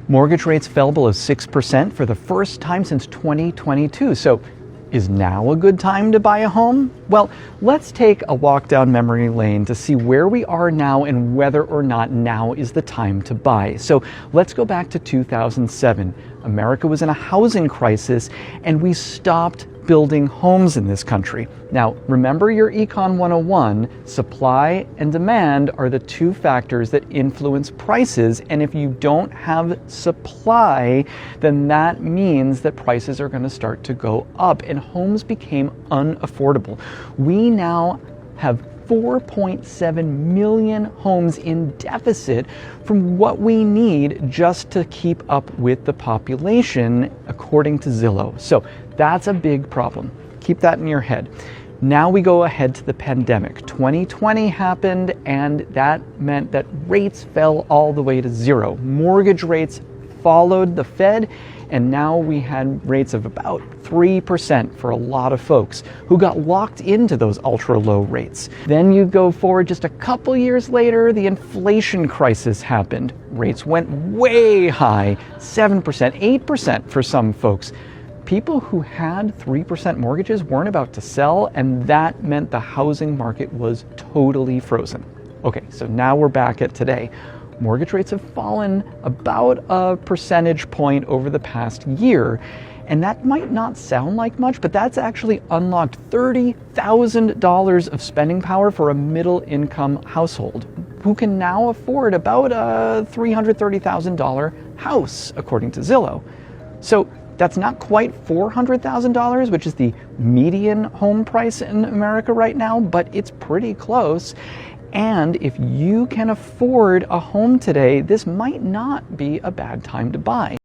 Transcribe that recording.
Mortgage rates fell below 6% for the first time since 2022. So is now a good time to buy a home? Well, let's take a walk down memory lane to see where we are now and whether or not now is the time to buy. So let's go back to 2007. America was in a housing crisis and we stopped building homes in this country. Now, remember your Econ 101, supply and demand are the two factors that influence prices, and if you don't have supply, then that means that prices are going to start to go up and homes became unaffordable. We now have 4.7 million homes in deficit from what we need just to keep up with the population, according to Zillow. So that's a big problem. Keep that in your head. Now we go ahead to the pandemic. 2020 happened, and that meant that rates fell all the way to zero. Mortgage rates followed the Fed, and now we had rates of about 3% for a lot of folks who got locked into those ultra low rates. Then you go forward just a couple years later, the inflation crisis happened. Rates went way high, 7%, 8% for some folks. People who had 3% mortgages weren't about to sell, and that meant the housing market was totally frozen. Okay, so now we're back at today. Mortgage rates have fallen about a percentage point over the past year, and that might not sound like much, but that's actually unlocked $30,000 of spending power for a middle-income household who can now afford about a $330,000 house, according to Zillow. So that's not quite $400,000, which is the median home price in America right now, but it's pretty close. And if you can afford a home today, this might not be a bad time to buy.